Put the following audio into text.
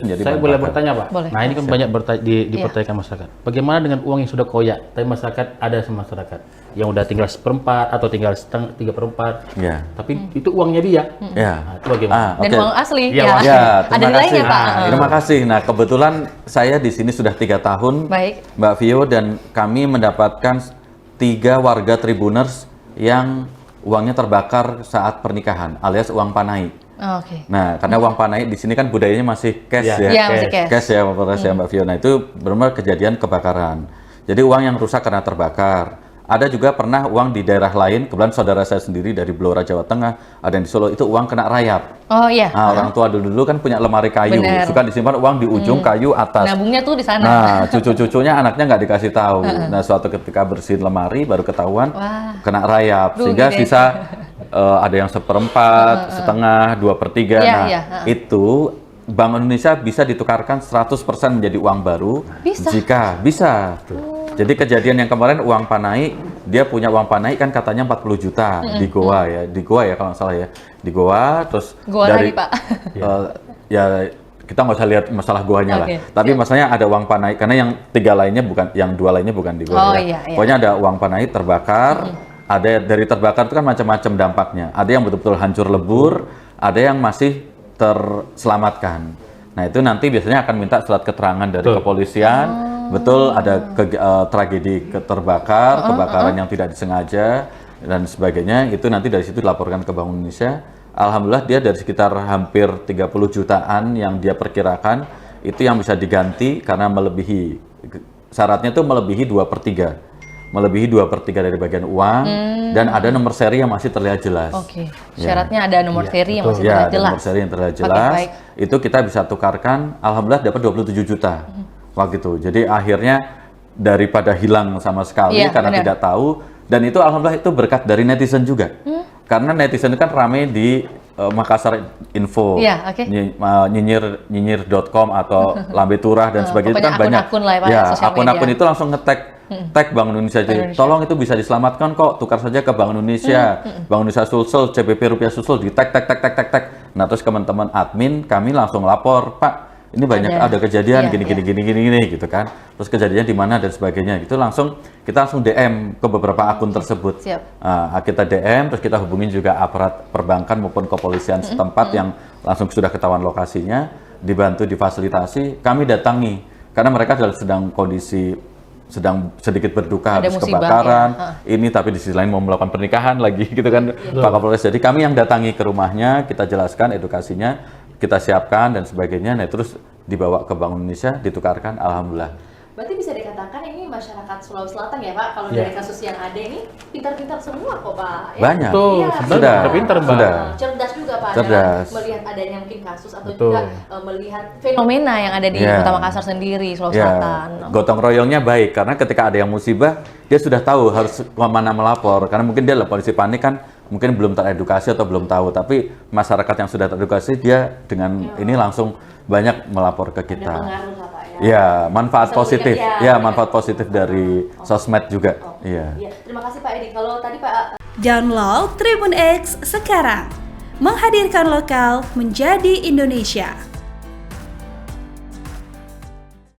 menjadi Saya bahan boleh bakar. bertanya, Pak? Boleh. Nah, ini kan banyak dipertanyakan masyarakat. Bagaimana dengan uang yang sudah koyak, tapi masyarakat ada sama masyarakat yang udah tinggal seperempat atau tinggal setengah 3/4, Ya. tapi itu uangnya dia. Ya. Nah, itu bagaimana? Dan Oke. uang asli, Iya, ya. uang Ya, Ada terima nilainya, kasih. Pak. Terima kasih. Nah, kebetulan saya di sini sudah 3 tahun, Baik. Mbak Vio, dan kami mendapatkan 3 warga Tribuners yang uangnya terbakar saat pernikahan, alias uang panai. Oh, oke. Nah, karena uang panai di sini kan budayanya masih cash Iya. ya. Iya, masih cash. Cash ya, Mbak Vio. Nah, itu benar-benar kejadian kebakaran. Jadi uang yang rusak karena terbakar. Ada juga pernah uang di daerah lain, kebetulan saudara saya sendiri dari Blora, Jawa Tengah, ada yang di Solo, itu uang kena rayap. Oh iya. Nah, orang tua dulu kan punya lemari kayu, Bener. suka disimpan uang di ujung kayu atas. Nabungnya tuh di sana. Nah, cucu-cucunya anaknya nggak dikasih tahu. Nah, suatu ketika bersihin lemari baru ketahuan Wah. kena rayap, Rugi sehingga deh. sisa ada yang 1/4, setengah, 2/3. Iya, Nah, iya, itu Bank Indonesia bisa ditukarkan 100% menjadi uang baru Bisa? jika bisa. Jadi kejadian yang kemarin uang panai, dia punya uang panai kan katanya 40 juta di Goa ya, kalau nggak salah ya, di Goa, terus Goa dari lagi, Pak. ya kita nggak usah lihat masalah goanya lah, Oke, tapi siap. masalahnya ada uang panai karena yang 2 lainnya bukan di Goa Oh, ya. iya. Pokoknya ada uang panai terbakar, ada dari terbakar itu kan macam-macam dampaknya, ada yang betul-betul hancur lebur, ada yang masih terselamatkan. Nah, itu nanti biasanya akan minta surat keterangan dari kepolisian. Betul, ada tragedi terbakar, kebakaran yang tidak disengaja dan sebagainya. Itu nanti dari situ dilaporkan ke Bank Indonesia. Alhamdulillah dia dari sekitar hampir 30 jutaan yang dia perkirakan itu yang bisa diganti karena melebihi syaratnya itu melebihi 2/3. Melebihi 2/3 dari bagian uang dan ada nomor seri yang masih terlihat jelas. Oke. Ya. Syaratnya ada nomor seri yang masih Ya, terlihat ada jelas. nomor seri yang terlihat Oke, jelas. baik. Itu kita bisa tukarkan, alhamdulillah dapat 27 juta waktu itu. Jadi akhirnya daripada hilang sama sekali Iya, karena benar. tidak tahu, dan itu alhamdulillah itu berkat dari netizen juga. Karena netizen itu kan ramai di Makassar Info, Iya, oke. nyinyir.com atau Lambe Turah dan sebagainya, itu pokoknya kan banyak. akun-akun lah ya, Pak, Ya, sosial akun-akun media. itu langsung tag Bank Indonesia. Jadi, tolong itu bisa diselamatkan kok, tukar saja ke Bank Indonesia. Bank Indonesia Sulsel, CPP Rupiah Sulsel, di tag. Nah, terus teman-teman admin kami langsung lapor, Pak, ini banyak ada kejadian Iya, gini gitu kan. Terus kejadian di mana dan sebagainya. Itu kita langsung DM ke beberapa akun tersebut. Siap. Kita DM, terus kita hubungin juga aparat perbankan maupun kepolisian setempat yang langsung sudah ketahuan lokasinya, dibantu difasilitasi, kami datangi karena mereka sedang sedang sedikit berduka Ada habis musibah, kebakaran ya. ini, tapi di sisi lain mau melakukan pernikahan lagi gitu kan, Pak Kapolres. Jadi kami yang datangi ke rumahnya, kita jelaskan edukasinya, kita siapkan dan sebagainya. Nah, terus dibawa ke Bank Indonesia, ditukarkan, alhamdulillah. Berarti bisa dikatakan ini masyarakat Sulawesi Selatan ya Pak, kalau Iya. dari kasus yang ada ini pintar-pintar semua kok Pak. Ya? Banyak. Betul, Iya, sebenarnya sudah, udah pinter, Mbak. sudah. Cerdas juga Pak Cerdas. dalam melihat adanya mungkin kasus atau Betul. juga melihat fenomena yang ada di Iya. Kota Makassar sendiri, Sulawesi Ya, Selatan. gotong royongnya baik karena ketika ada yang musibah, dia sudah tahu harus kemana melapor. Karena mungkin dia polisi panik kan, mungkin belum teredukasi atau belum tahu. Tapi masyarakat yang sudah teredukasi, dia dengan ini langsung banyak melapor ke Ada kita. pengaruh lah Pak ya. Ya, manfaat Bisa positif. memberikan- Ya, manfaat positif dari sosmed juga. Iya. Iya, terima kasih Pak Edi. Kalau tadi Pak Download Tribun X sekarang. Menghadirkan lokal menjadi Indonesia.